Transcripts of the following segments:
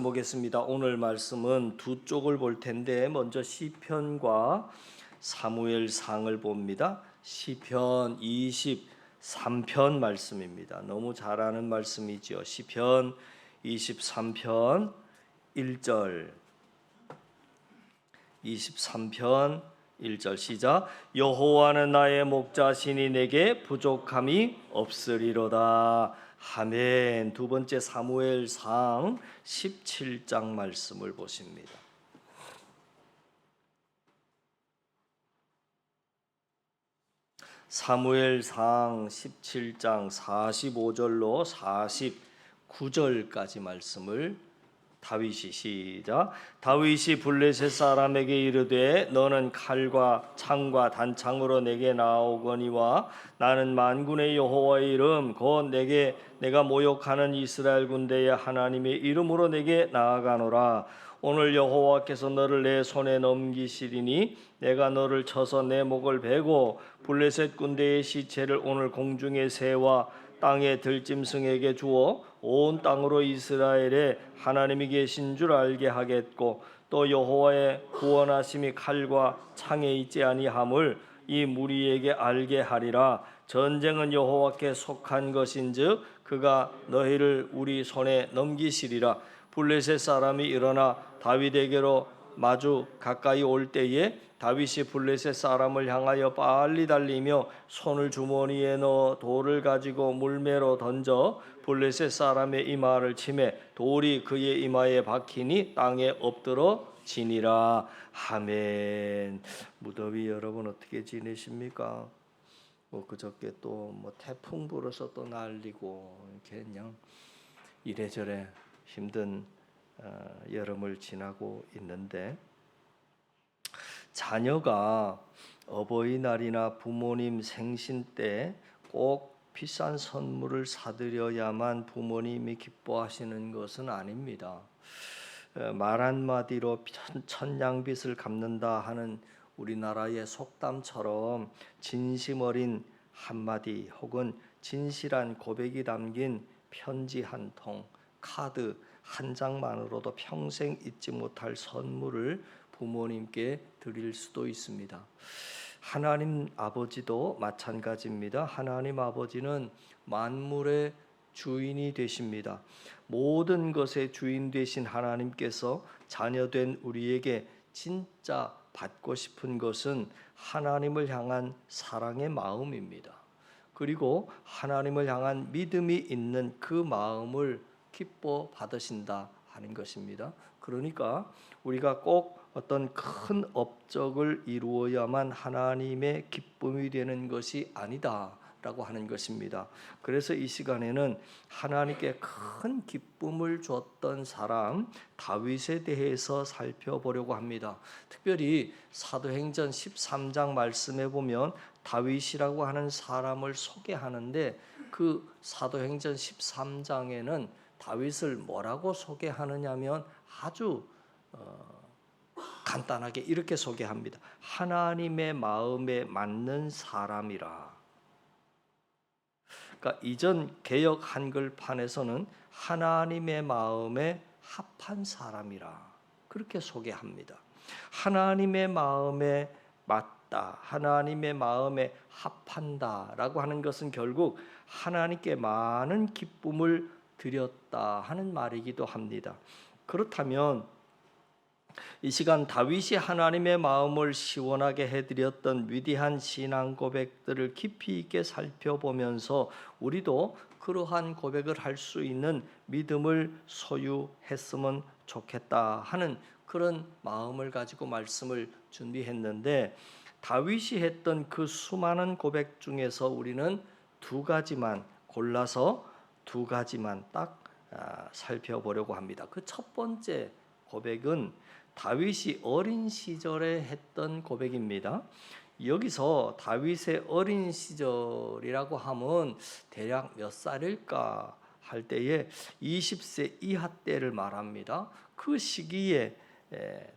보겠습니다. 오늘 말씀은 두 쪽을 볼 텐데 먼저 시편과 사무엘상을 봅니다. 시편 23편 말씀입니다. 너무 잘 아는 말씀이지요. 시편 23편 1절 23편 1절 시작. 여호와는 나의 목자시니 내게 부족함이 없으리로다. 아멘. 두 번째 사무엘상 17장 말씀을 보십니다. 사무엘상 17장 45절로 49절까지 말씀을 다윗이 시작. 다윗이 블레셋 사람에게 이르되 너는 칼과 창과 단창으로 내게 나오거니와 나는 만군의 여호와의 이름 곧 내가 모욕하는 이스라엘 군대의 하나님의 이름으로 내게 나아가노라. 오늘 여호와께서 너를 내 손에 넘기시리니 내가 너를 쳐서 내 목을 베고 블레셋 군대의 시체를 오늘 공중의 새와 땅의 들짐승에게 주어 온 땅으로 이스라엘에 하나님이 계신 줄 알게 하겠고 또 여호와의 구원하심이 칼과 창에 있지 아니함을 이 무리에게 알게 하리라. 전쟁은 여호와께 속한 것인즉 그가 너희를 우리 손에 넘기시리라. 블레셋 사람이 일어나 다윗에게로 마주 가까이 올 때에 다윗이 블레셋 사람을 향하여 빨리 달리며 손을 주머니에 넣어 돌을 가지고 물매로 던져 블레셋 사람의 이마를 치매 돌이 그의 이마에 박히니 땅에 엎드러 지니라. 아멘. 무더위 여러분 어떻게 지내십니까? 그저께 또 태풍 불어서 또 날리고 이렇게 그냥 이래저래 힘든 여름을 지나고 있는데 자녀가 어버이날이나 부모님 생신 때 꼭 비싼 선물을 사드려야만 부모님이 기뻐하시는 것은 아닙니다. 말 한마디로 천냥빚을 갚는다 하는 우리나라의 속담처럼 진심 어린 한마디 혹은 진실한 고백이 담긴 편지 한 통, 카드 한 장만으로도 평생 잊지 못할 선물을 부모님께 드릴 수도 있습니다. 하나님 아버지도 마찬가지입니다. 하나님 아버지는 만물의 주인이 되십니다. 모든 것의 주인 되신 하나님께서 자녀된 우리에게 진짜 받고 싶은 것은 하나님을 향한 사랑의 마음입니다. 그리고 하나님을 향한 믿음이 있는 그 마음을 기뻐 받으신다 하는 것입니다. 그러니까 우리가 꼭 어떤 큰 업적을 이루어야만 하나님의 기쁨이 되는 것이 아니다라고 하는 것입니다. 그래서 이 시간에는 하나님께 큰 기쁨을 줬던 사람 다윗에 대해서 살펴보려고 합니다. 특별히 사도행전 13장 말씀에 보면 다윗이라고 하는 사람을 소개하는데 그 사도행전 13장에는 다윗을 뭐라고 소개하느냐면 아주 간단하게 이렇게 소개합니다. 하나님의 마음에 맞는 사람이라. 그러니까 이전 개역 한글판에서는 하나님의 마음에 합한 사람이라 그렇게 소개합니다. 하나님의 마음에 맞다, 하나님의 마음에 합한다라고 하는 것은 결국 하나님께 많은 기쁨을 드렸다 하는 말이기도 합니다. 그렇다면 이 시간 다윗이 하나님의 마음을 시원하게 해드렸던 위대한 신앙 고백들을 깊이 있게 살펴보면서 우리도 그러한 고백을 할 수 있는 믿음을 소유했으면 좋겠다 하는 그런 마음을 가지고 말씀을 준비했는데 다윗이 했던 그 수많은 고백 중에서 우리는 두 가지만 골라서 두 가지만 딱 살펴보려고 합니다. 그 첫 번째 고백은 다윗이 어린 시절에 했던 고백입니다. 여기서 다윗의 어린 시절이라고 하면 대략 몇 살일까 할 때에 20세 이하 때를 말합니다. 그 시기에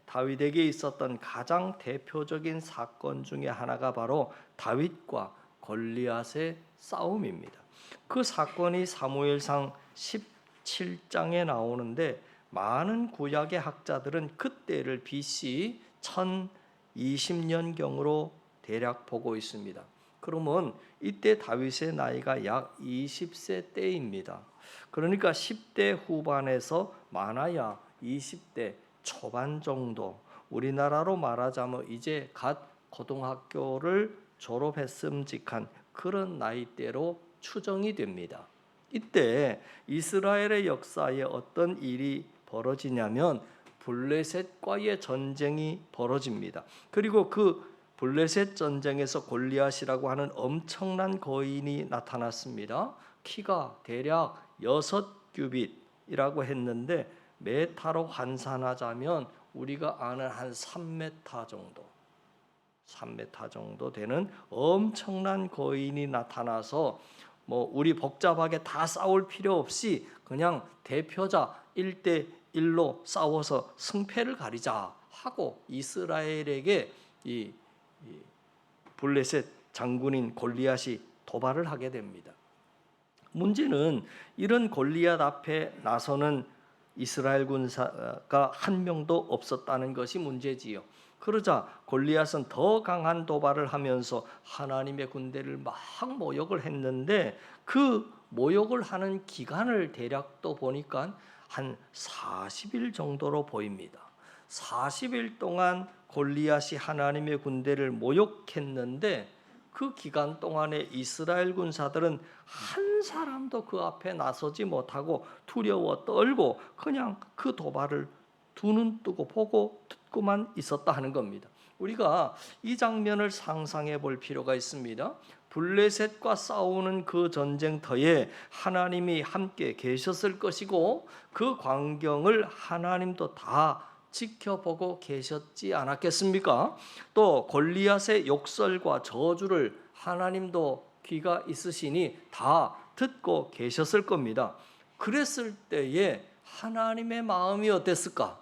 다윗에게 있었던 가장 대표적인 사건 중에 하나가 바로 다윗과 골리앗의 싸움입니다. 그 사건이 사무엘상 17장에 나오는데 많은 구약의 학자들은 그때를 BC 1020년경으로 대략 보고 있습니다. 그러면 이때 다윗의 나이가 약 20세 때입니다. 그러니까 10대 후반에서 많아야 20대 초반 정도, 우리나라로 말하자면 이제 갓 고등학교를 졸업했음직한 그런 나이대로 추정이 됩니다. 이때 이스라엘의 역사에 어떤 일이 벌어지냐면 블레셋과의 전쟁이 벌어집니다. 그리고 그 블레셋 전쟁에서 골리앗이라고 하는 엄청난 거인이 나타났습니다. 키가 대략 6규빗이라고 했는데 메타로 환산하자면 우리가 아는 한 3m 정도 되는 엄청난 거인이 나타나서 우리 복잡하게 다 싸울 필요 없이 그냥 대표자 1대1로 싸워서 승패를 가리자 하고 이스라엘에게 이 블레셋 장군인 골리앗이 도발을 하게 됩니다. 문제는 이런 골리앗 앞에 나서는 이스라엘 군사가 한 명도 없었다는 것이 문제지요. 그러자 골리앗은 더 강한 도발을 하면서 하나님의 군대를 막 모욕을 했는데 그 모욕을 하는 기간을 대략 또 보니까 한 40일 정도로 보입니다. 40일 동안 골리앗이 하나님의 군대를 모욕했는데 그 기간 동안에 이스라엘 군사들은 한 사람도 그 앞에 나서지 못하고 두려워 떨고 그냥 그 도발을 두 눈 뜨고 보고 듣고만 있었다 하는 겁니다. 우리가 이 장면을 상상해 볼 필요가 있습니다. 블레셋과 싸우는 그 전쟁터에 하나님이 함께 계셨을 것이고 그 광경을 하나님도 다 지켜보고 계셨지 않았겠습니까? 또 골리앗의 욕설과 저주를 하나님도 귀가 있으시니 다 듣고 계셨을 겁니다. 그랬을 때에 하나님의 마음이 어땠을까?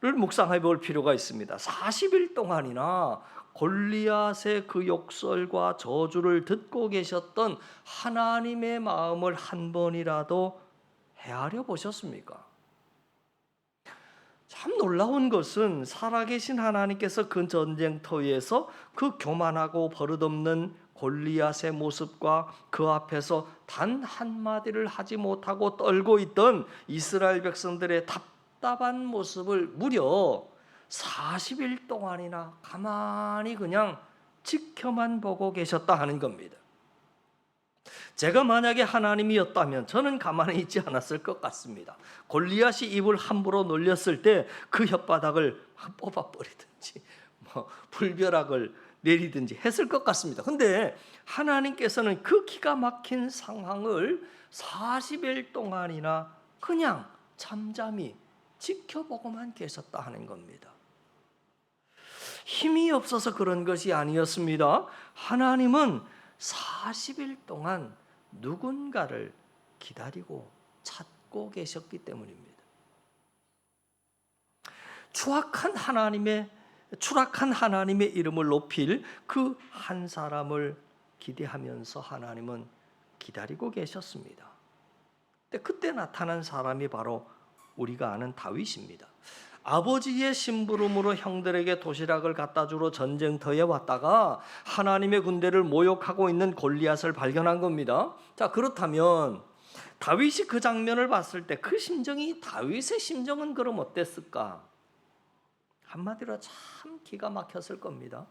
를 묵상해 볼 필요가 있습니다. 40일 동안이나 골리앗의 그 욕설과 저주를 듣고 계셨던 하나님의 마음을 한 번이라도 헤아려 보셨습니까? 참 놀라운 것은 살아계신 하나님께서 그 전쟁터에서 그 교만하고 버릇없는 골리앗의 모습과 그 앞에서 단 한마디를 하지 못하고 떨고 있던 이스라엘 백성들의 답답한 모습을 무려 40일 동안이나 가만히 그냥 지켜만 보고 계셨다 하는 겁니다. 제가 만약에 하나님이었다면 저는 가만히 있지 않았을 것 같습니다. 골리앗이 입을 함부로 놀렸을 때 그 혓바닥을 뽑아버리든지 불벼락을 내리든지 했을 것 같습니다. 그런데 하나님께서는 그 기가 막힌 상황을 40일 동안이나 그냥 잠잠히 지켜보고만 계셨다 하는 겁니다. 힘이 없어서 그런 것이 아니었습니다. 하나님은 40일 동안 누군가를 기다리고 찾고 계셨기 때문입니다. 추락한 하나님의 이름을 높일 그 한 사람을 기대하면서 하나님은 기다리고 계셨습니다. 그때 나타난 사람이 바로 우리가 아는 다윗입니다. 아버지의 심부름으로 형들에게 도시락을 갖다 주러 전쟁터에 왔다가 하나님의 군대를 모욕하고 있는 골리앗을 발견한 겁니다. 자, 그렇다면 다윗이 그 장면을 봤을 때 그 심정이, 다윗의 심정은 그럼 어땠을까? 한마디로 참 기가 막혔을 겁니다.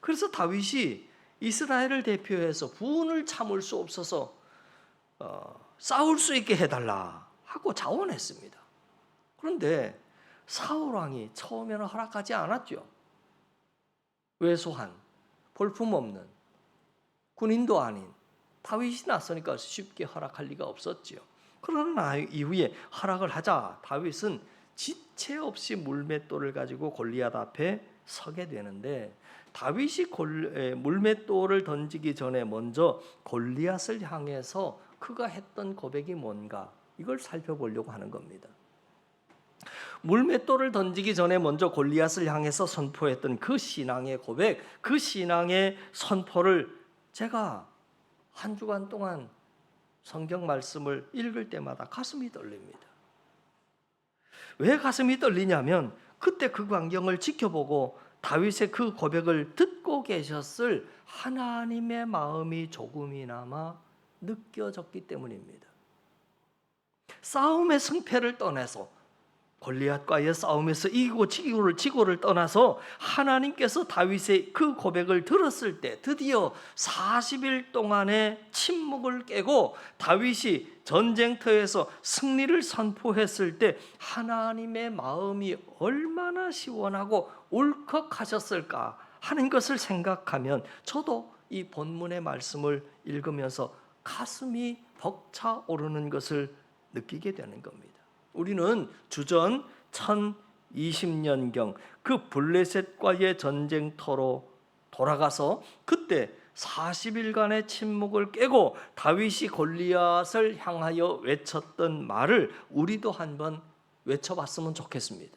그래서 다윗이 이스라엘을 대표해서 분을 참을 수 없어서 싸울 수 있게 해달라 하고 자원했습니다. 그런데 사울 왕이 처음에는 허락하지 않았죠. 왜소한, 볼품없는 군인도 아닌 다윗이 나서니까 쉽게 허락할 리가 없었지요. 그러나 이후에 허락을 하자 다윗은 지체 없이 물맷돌을 가지고 골리앗 앞에 서게 되는데, 다윗이 물맷돌을 던지기 전에 먼저 골리앗을 향해서 그가 했던 고백이 뭔가, 이걸 살펴보려고 하는 겁니다. 물맷돌을 던지기 전에 먼저 골리앗을 향해서 선포했던 그 신앙의 고백, 그 신앙의 선포를 제가 한 주간 동안 성경 말씀을 읽을 때마다 가슴이 떨립니다. 왜 가슴이 떨리냐면 그때 그 광경을 지켜보고 다윗의 그 고백을 듣고 계셨을 하나님의 마음이 조금이나마 느껴졌기 때문입니다. 싸움의 승패를 떠나서 골리앗과의 싸움에서 이기고 지고를 떠나서 하나님께서 다윗의 그 고백을 들었을 때 드디어 40일 동안의 침묵을 깨고 다윗이 전쟁터에서 승리를 선포했을 때 하나님의 마음이 얼마나 시원하고 울컥하셨을까 하는 것을 생각하면 저도 이 본문의 말씀을 읽으면서 가슴이 벅차오르는 것을 느끼게 되는 겁니다. 우리는 주전 1020년경 그 블레셋과의 전쟁터로 돌아가서 그때 40일간의 침묵을 깨고 다윗이 골리앗을 향하여 외쳤던 말을 우리도 한번 외쳐봤으면 좋겠습니다.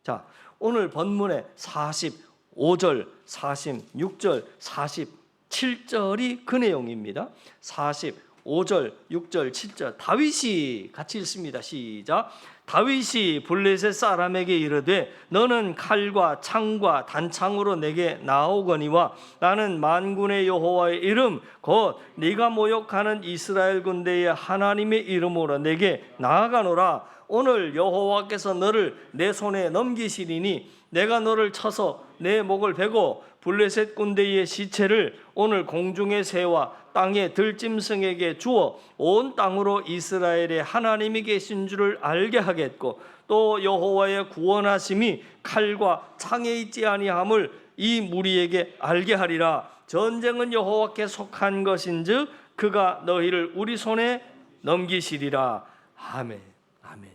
자, 오늘 본문의 45절, 46절, 47절이 그 내용입니다. 45절, 6절, 7절 다윗이 같이 읽습니다. 시작. 다윗이 블레셋 사람에게 이르되 너는 칼과 창과 단창으로 내게 나오거니와 나는 만군의 여호와의 이름 곧 네가 모욕하는 이스라엘 군대의 하나님의 이름으로 내게 나아가노라. 오늘 여호와께서 너를 내 손에 넘기시리니 내가 너를 쳐서 내 목을 베고 블레셋 군대의 시체를 오늘 공중의 새와 땅의 들짐승에게 주어 온 땅으로 이스라엘의 하나님이 계신 줄을 알게 하겠고 또 여호와의 구원하심이 칼과 창에 있지 아니함을 이 무리에게 알게 하리라. 전쟁은 여호와께 속한 것인즉 그가 너희를 우리 손에 넘기시리라. 아멘. 아멘.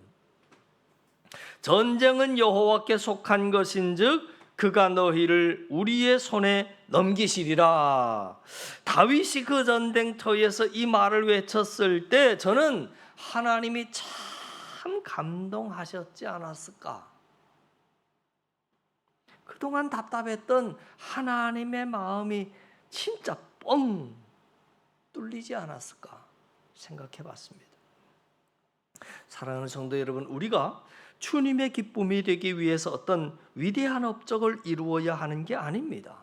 전쟁은 여호와께 속한 것인즉 그가 너희를 우리의 손에 넘기시리라. 다윗이 그 전쟁터에서 이 말을 외쳤을 때 저는 하나님이 참 감동하셨지 않았을까? 그동안 답답했던 하나님의 마음이 진짜 뻥 뚫리지 않았을까 생각해 봤습니다. 사랑하는 성도 여러분, 우리가 주님의 기쁨이 되기 위해서 어떤 위대한 업적을 이루어야 하는 게 아닙니다.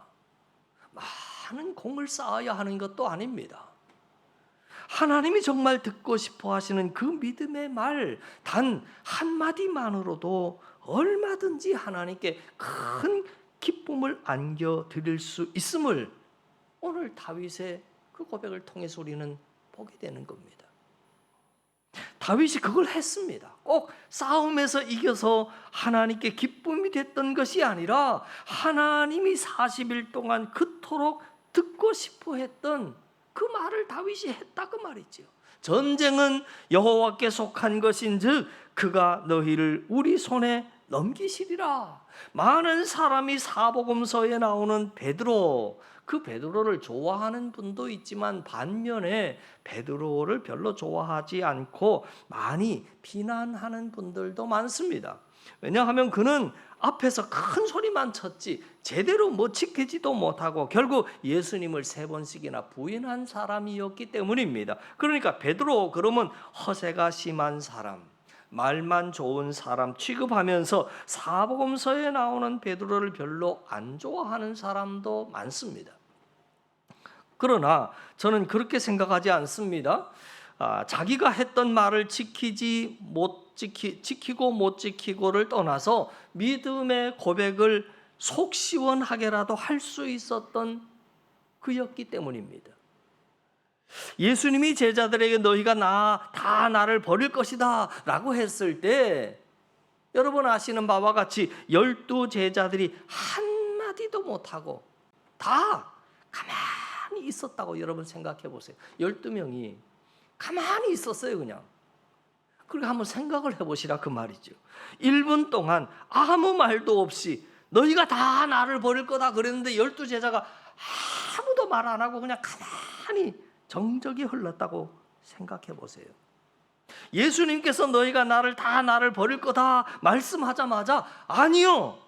많은 공을 쌓아야 하는 것도 아닙니다. 하나님이 정말 듣고 싶어 하시는 그 믿음의 말 단 한마디만으로도 얼마든지 하나님께 큰 기쁨을 안겨드릴 수 있음을 오늘 다윗의 그 고백을 통해서 우리는 보게 되는 겁니다. 다윗이 그걸 했습니다. 꼭 싸움에서 이겨서 하나님께 기쁨이 됐던 것이 아니라 하나님이 40일 동안 그토록 듣고 싶어 했던 그 말을 다윗이 했다 그 말이죠. 전쟁은 여호와께 속한 것인즉 그가 너희를 우리 손에 넘기시리라. 많은 사람이 사복음서에 나오는 베드로, 그 베드로를 좋아하는 분도 있지만 반면에 베드로를 별로 좋아하지 않고 많이 비난하는 분들도 많습니다. 왜냐하면 그는 앞에서 큰 소리만 쳤지 제대로 뭐 지키지도 못하고 결국 예수님을 3번씩이나 부인한 사람이었기 때문입니다. 그러니까 베드로 그러면 허세가 심한 사람, 말만 좋은 사람 취급하면서 사복음서에 나오는 베드로를 별로 안 좋아하는 사람도 많습니다. 그러나 저는 그렇게 생각하지 않습니다. 자기가 했던 말을 지키고 못 지키고를 떠나서 믿음의 고백을 속 시원하게라도 할 수 있었던 그였기 때문입니다. 예수님이 제자들에게 너희가 다 나를 버릴 것이다 라고 했을 때 여러분 아시는 바와 같이 12 제자들이 한마디도 못하고 다 가만히 있었다고 여러분 생각해 보세요. 12명이 가만히 있었어요. 그냥. 그리고 한번 생각을 해보시라 그 말이죠. 1분 동안 아무 말도 없이 너희가 다 나를 버릴 거다 그랬는데 12 제자가 아무도 말 안 하고 그냥 가만히 정적이 흘렀다고 생각해 보세요. 예수님께서 너희가 나를 버릴 거다 말씀하자마자 아니요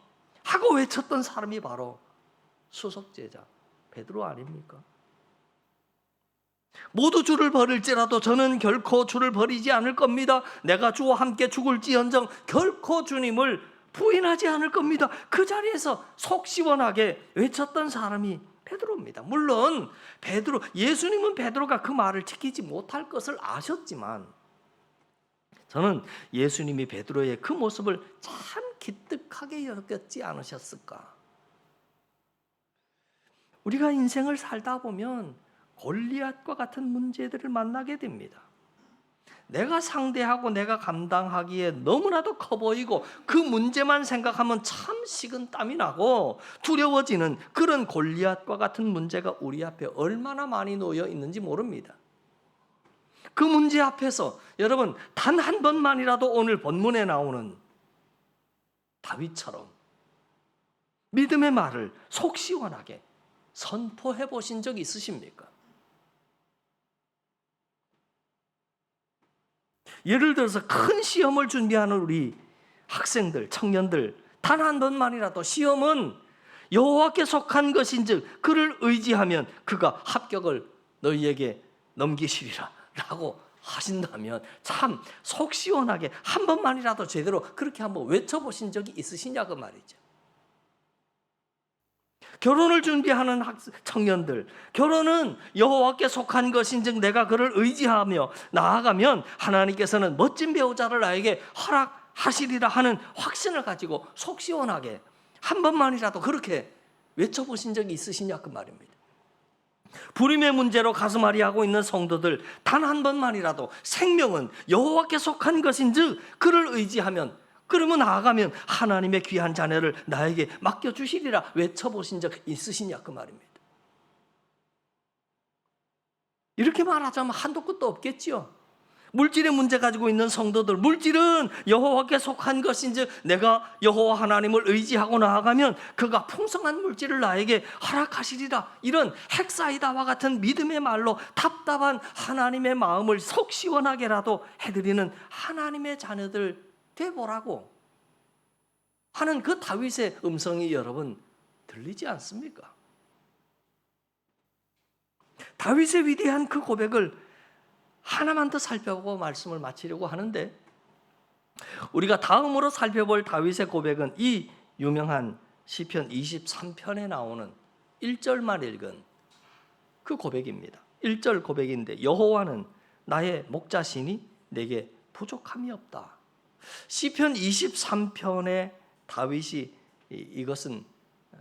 하고 외쳤던 사람이 바로 수석 제자 베드로 아닙니까? 모두 주를 버릴지라도 저는 결코 주를 버리지 않을 겁니다. 내가 주와 함께 죽을지언정 결코 주님을 부인하지 않을 겁니다. 그 자리에서 속 시원하게 외쳤던 사람이 베드로입니다. 물론 예수님은 베드로가 그 말을 지키지 못할 것을 아셨지만, 저는 예수님이 베드로의 그 모습을 참 기특하게 여겼지 않으셨을까. 우리가 인생을 살다 보면 골리앗과 같은 문제들을 만나게 됩니다. 내가 상대하고 내가 감당하기에 너무나도 커 보이고 그 문제만 생각하면 참 식은땀이 나고 두려워지는 그런 골리앗과 같은 문제가 우리 앞에 얼마나 많이 놓여 있는지 모릅니다. 그 문제 앞에서 여러분, 단 한 번만이라도 오늘 본문에 나오는 다윗처럼 믿음의 말을 속 시원하게 선포해 보신 적 있으십니까? 예를 들어서 큰 시험을 준비하는 우리 학생들, 청년들, 단 한 번만이라도 시험은 여호와께 속한 것인즉 그를 의지하면 그가 합격을 너희에게 넘기시리라 라고 하신다면 참 속 시원하게 한 번만이라도 제대로 그렇게 한번 외쳐보신 적이 있으시냐고 말이죠. 결혼을 준비하는 청년들, 결혼은 여호와께 속한 것인즉 내가 그를 의지하며 나아가면 하나님께서는 멋진 배우자를 나에게 허락하시리라 하는 확신을 가지고 속 시원하게 한 번만이라도 그렇게 외쳐보신 적이 있으시냐 그 말입니다. 불임의 문제로 가슴앓이하고 있는 성도들, 단 한 번만이라도 생명은 여호와께 속한 것인즉 그를 의지하면, 그러면 나아가면 하나님의 귀한 자녀를 나에게 맡겨주시리라 외쳐보신 적 있으시냐 그 말입니다. 이렇게 말하자면 한도 끝도 없겠지요. 물질의 문제 가지고 있는 성도들, 물질은 여호와께 속한 것인즉 내가 여호와 하나님을 의지하고 나아가면 그가 풍성한 물질을 나에게 허락하시리라, 이런 헥사이다와 같은 믿음의 말로 답답한 하나님의 마음을 속 시원하게라도 해드리는 하나님의 자녀들 되보라고 하는 그 다윗의 음성이 여러분 들리지 않습니까? 다윗의 위대한 그 고백을 하나만 더 살펴보고 말씀을 마치려고 하는데, 우리가 다음으로 살펴볼 다윗의 고백은 이 유명한 시편 23편에 나오는 1절만 읽은 그 고백입니다. 1절 고백인데, 여호와는 나의 목자시니 내게 부족함이 없다. 시편 23편에 다윗이 이것은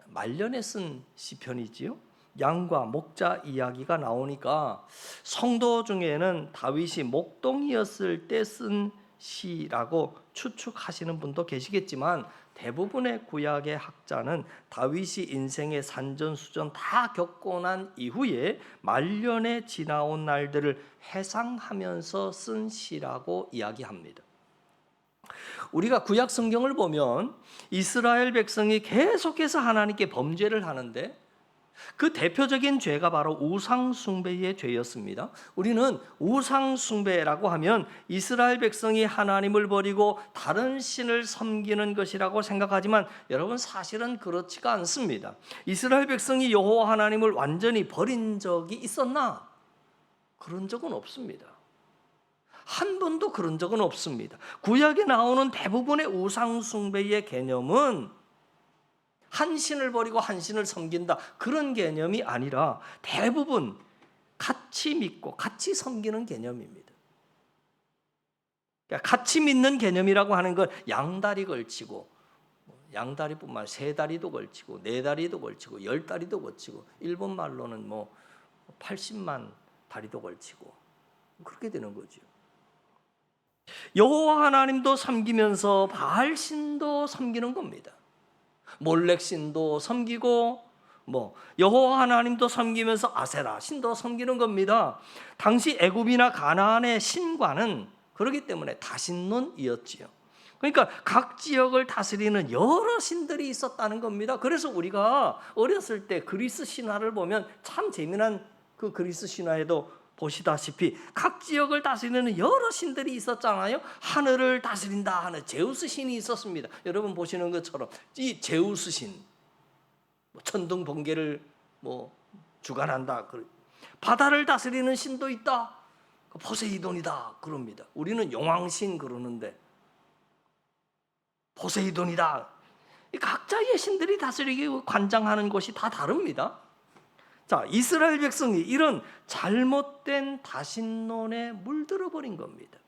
말년에 쓴 시편이지요. 양과 목자 이야기가 나오니까 성도 중에는 다윗이 목동이었을 때 쓴 시라고 추측하시는 분도 계시겠지만, 대부분의 구약의 학자는 다윗이 인생의 산전수전 다 겪고 난 이후에 말년에 지나온 날들을 회상하면서 쓴 시라고 이야기합니다. 우리가 구약 성경을 보면 이스라엘 백성이 계속해서 하나님께 범죄를 하는데 그 대표적인 죄가 바로 우상숭배의 죄였습니다. 우리는 우상숭배라고 하면 이스라엘 백성이 하나님을 버리고 다른 신을 섬기는 것이라고 생각하지만 여러분, 사실은 그렇지가 않습니다. 이스라엘 백성이 여호와 하나님을 완전히 버린 적이 있었나? 그런 적은 없습니다. 한 번도 그런 적은 없습니다. 구약에 나오는 대부분의 우상숭배의 개념은 한 신을 버리고 한 신을 섬긴다, 그런 개념이 아니라 대부분 같이 믿고 같이 섬기는 개념입니다. 그러니까 같이 믿는 개념이라고 하는 건 양다리 걸치고, 양다리뿐만 아니라 세 다리도 걸치고 네 다리도 걸치고 10다리도 걸치고, 일본 말로는 80만 다리도 걸치고 그렇게 되는 거죠. 여호와 하나님도 섬기면서 바알신도 섬기는 겁니다. 몰렉신도 섬기고 여호와 하나님도 섬기면서 아세라 신도 섬기는 겁니다. 당시 애굽이나 가나안의 신과는 그렇기 때문에 다신론이었지요. 그러니까 각 지역을 다스리는 여러 신들이 있었다는 겁니다. 그래서 우리가 어렸을 때 그리스 신화를 보면 참 재미난 그 그리스 신화에도 보시다시피 각 지역을 다스리는 여러 신들이 있었잖아요. 하늘을 다스린다 하는 제우스 신이 있었습니다. 여러분 보시는 것처럼 이 제우스 신 천둥 번개를 주관한다. 바다를 다스리는 신도 있다. 포세이돈이다 그럽니다. 우리는 용왕신 그러는데 포세이돈이다. 각자의 신들이 다스리기 관장하는 것이 다 다릅니다. 자, 이스라엘 백성이 이런 잘못된 다신론에 물들어 버린 겁니다.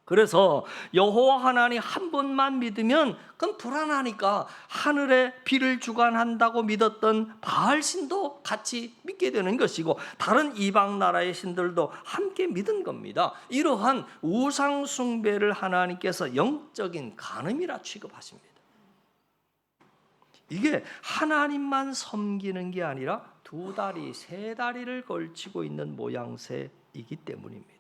그래서 여호와 하나님 한 분만 믿으면 그건 불안하니까 하늘의 비를 주관한다고 믿었던 바알 신도 같이 믿게 되는 것이고, 다른 이방 나라의 신들도 함께 믿은 겁니다. 이러한 우상 숭배를 하나님께서 영적인 간음이라 취급하십니다. 이게 하나님만 섬기는 게 아니라 두 다리, 세 다리를 걸치고 있는 모양새이기 때문입니다.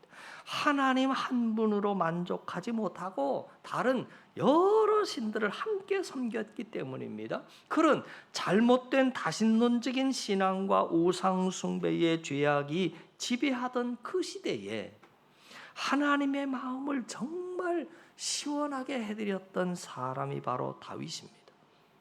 하나님 한 분으로 만족하지 못하고 다른 여러 신들을 함께 섬겼기 때문입니다. 그런 잘못된 다신론적인 신앙과 우상 숭배의 죄악이 지배하던 그 시대에 하나님의 마음을 정말 시원하게 해드렸던 사람이 바로 다윗입니다.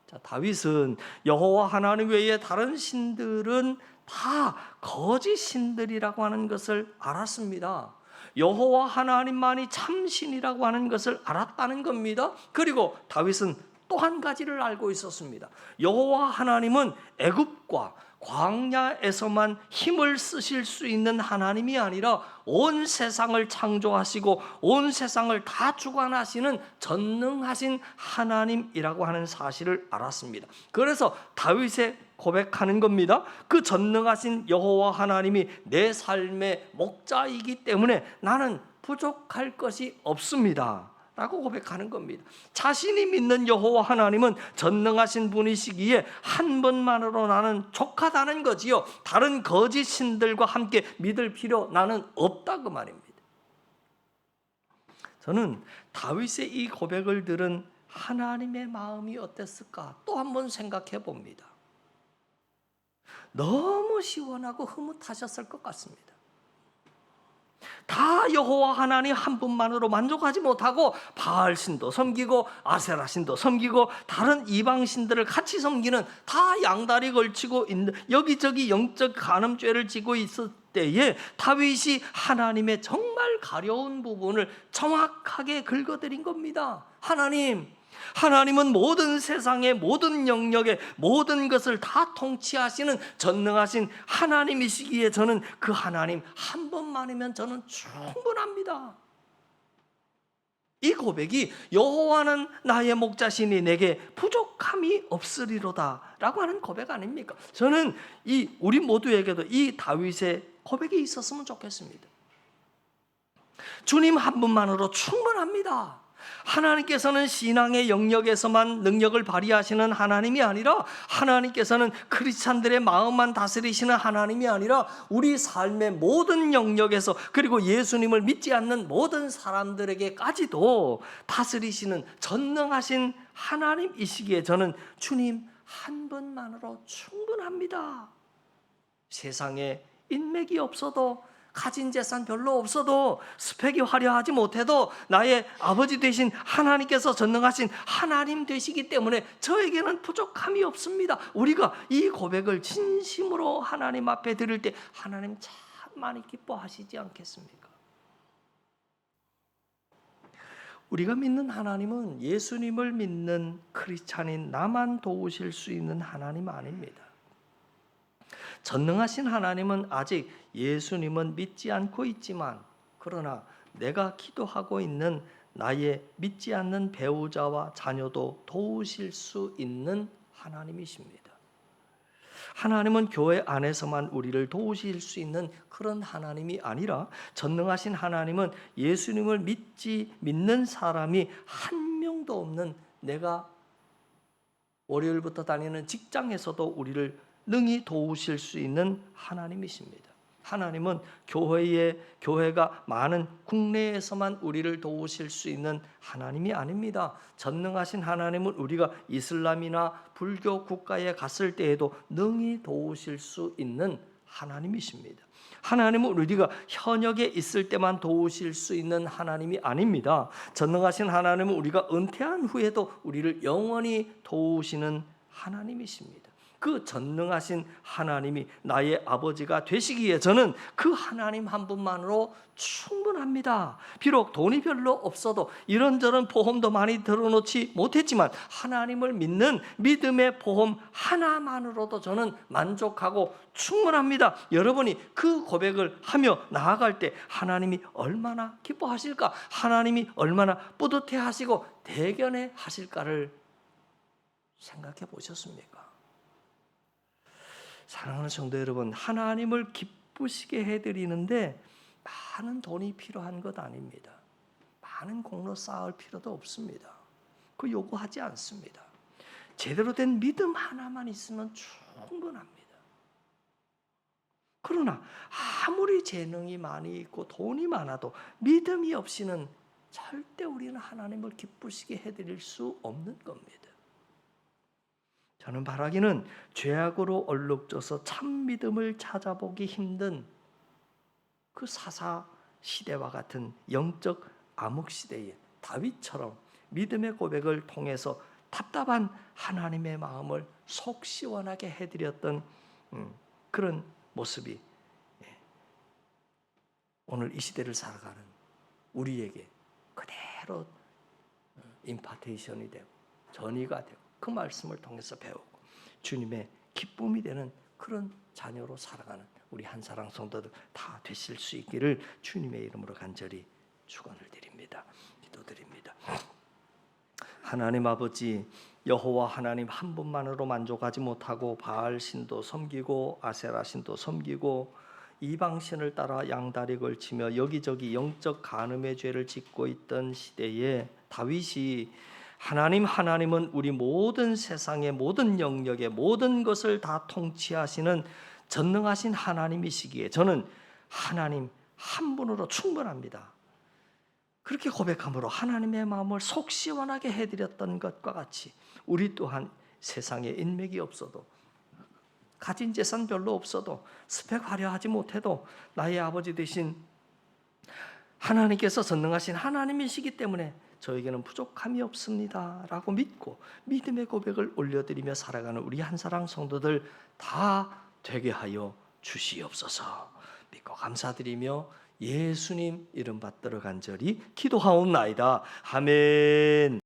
자, 다윗은 여호와 하나님 외에 다른 신들은 다 거짓 신들이라고 하는 것을 알았습니다. 여호와 하나님만이 참신이라고 하는 것을 알았다는 겁니다. 그리고 다윗은 또 한 가지를 알고 있었습니다. 여호와 하나님은 애굽과 광야에서만 힘을 쓰실 수 있는 하나님이 아니라 온 세상을 창조하시고 온 세상을 다 주관하시는 전능하신 하나님이라고 하는 사실을 알았습니다. 그래서 다윗의 고백하는 겁니다. 그 전능하신 여호와 하나님이 내 삶의 목자이기 때문에 나는 부족할 것이 없습니다 라고 고백하는 겁니다. 자신이 믿는 여호와 하나님은 전능하신 분이시기에 한 분만으로 나는 족하다는 거지요. 다른 거짓 신들과 함께 믿을 필요 나는 없다 그 말입니다. 저는 다윗의 이 고백을 들은 하나님의 마음이 어땠을까 또 한번 생각해 봅니다. 너무 시원하고 흐뭇하셨을 것 같습니다. 다 여호와 하나님 한 분만으로 만족하지 못하고 바알 신도 섬기고 아세라 신도 섬기고 다른 이방 신들을 같이 섬기는, 다 양다리 걸치고 있는, 여기저기 영적 간음죄를 지고 있을 때에 다윗이 하나님의 정말 가려운 부분을 정확하게 긁어드린 겁니다. 하나님은 모든 세상의 모든 영역의 모든 것을 다 통치하시는 전능하신 하나님이시기에 저는 그 하나님 한 번만이면 저는 충분합니다. 이 고백이 여호와는 나의 목자시니 내게 부족함이 없으리로다 라고 하는 고백 아닙니까? 저는 우리 모두에게도 이 다윗의 고백이 있었으면 좋겠습니다. 주님 한 분만으로 충분합니다. 하나님께서는 신앙의 영역에서만 능력을 발휘하시는 하나님이 아니라, 하나님께서는 크리스찬들의 마음만 다스리시는 하나님이 아니라 우리 삶의 모든 영역에서, 그리고 예수님을 믿지 않는 모든 사람들에게까지도 다스리시는 전능하신 하나님이시기에 저는 주님 한 분만으로 충분합니다. 세상에 인맥이 없어도, 가진 재산 별로 없어도, 스펙이 화려하지 못해도 나의 아버지 되신 하나님께서 전능하신 하나님 되시기 때문에 저에게는 부족함이 없습니다. 우리가 이 고백을 진심으로 하나님 앞에 드릴 때 하나님 참 많이 기뻐하시지 않겠습니까? 우리가 믿는 하나님은 예수님을 믿는 크리스찬인 나만 도우실 수 있는 하나님 아닙니다. 전능하신 하나님은 아직 예수님은 믿지 않고 있지만, 그러나 내가 기도하고 있는 나의 믿지 않는 배우자와 자녀도 도우실 수 있는 하나님이십니다. 하나님은 교회 안에서만 우리를 도우실 수 있는 그런 하나님이 아니라, 전능하신 하나님은 예수님을 믿는 사람이 한 명도 없는 내가 월요일부터 다니는 직장에서도 우리를 능히 도우실 수 있는 하나님이십니다. 하나님은 교회가 많은 국내에서만 우리를 도우실 수 있는 하나님이 아닙니다. 전능하신 하나님은 우리가 이슬람이나 불교 국가에 갔을 때에도 능히 도우실 수 있는 하나님이십니다. 하나님은 우리가 현역에 있을 때만 도우실 수 있는 하나님이 아닙니다. 전능하신 하나님은 우리가 은퇴한 후에도 우리를 영원히 도우시는 하나님이십니다. 그 전능하신 하나님이 나의 아버지가 되시기에 저는 그 하나님 한 분만으로 충분합니다. 비록 돈이 별로 없어도 이런저런 보험도 많이 들어놓지 못했지만 하나님을 믿는 믿음의 보험 하나만으로도 저는 만족하고 충분합니다. 여러분이 그 고백을 하며 나아갈 때 하나님이 얼마나 기뻐하실까? 하나님이 얼마나 뿌듯해하시고 대견해 하실까를 생각해 보셨습니까? 사랑하는 성도 여러분, 하나님을 기쁘시게 해드리는데 많은 돈이 필요한 것 아닙니다. 많은 공로 쌓을 필요도 없습니다. 그 요구하지 않습니다. 제대로 된 믿음 하나만 있으면 충분합니다. 그러나 아무리 재능이 많이 있고 돈이 많아도 믿음이 없이는 절대 우리는 하나님을 기쁘시게 해드릴 수 없는 겁니다. 저는 바라기는 죄악으로 얼룩져서 참 믿음을 찾아보기 힘든 그 사사 시대와 같은 영적 암흑 시대에 다윗처럼 믿음의 고백을 통해서 답답한 하나님의 마음을 속 시원하게 해드렸던 그런 모습이 오늘 이 시대를 살아가는 우리에게 그대로 임파테이션이 되고 전이가 되고 그 말씀을 통해서 배우고 주님의 기쁨이 되는 그런 자녀로 살아가는 우리 한사랑 성도들 다 되실 수 있기를 주님의 이름으로 간절히 축원을 드립니다. 기도드립니다. 하나님 아버지, 여호와 하나님 한 분만으로 만족하지 못하고 바알 신도 섬기고 아세라 신도 섬기고 이방 신을 따라 양다리 걸치며 여기저기 영적 간음의 죄를 짓고 있던 시대에 다윗이 하나님은 우리 모든 세상의 모든 영역의 모든 것을 다 통치하시는 전능하신 하나님이시기에 저는 하나님 한 분으로 충분합니다. 그렇게 고백함으로 하나님의 마음을 속 시원하게 해드렸던 것과 같이 우리 또한 세상에 인맥이 없어도 가진 재산 별로 없어도 스펙 화려하지 못해도 나의 아버지 되신 하나님께서 전능하신 하나님이시기 때문에 저에게는 부족함이 없습니다 라고 믿고 믿음의 고백을 올려드리며 살아가는 우리 한사랑 성도들 다 되게 하여 주시옵소서. 믿고 감사드리며 예수님 이름 받들어 간절히 기도하옵나이다. 아멘.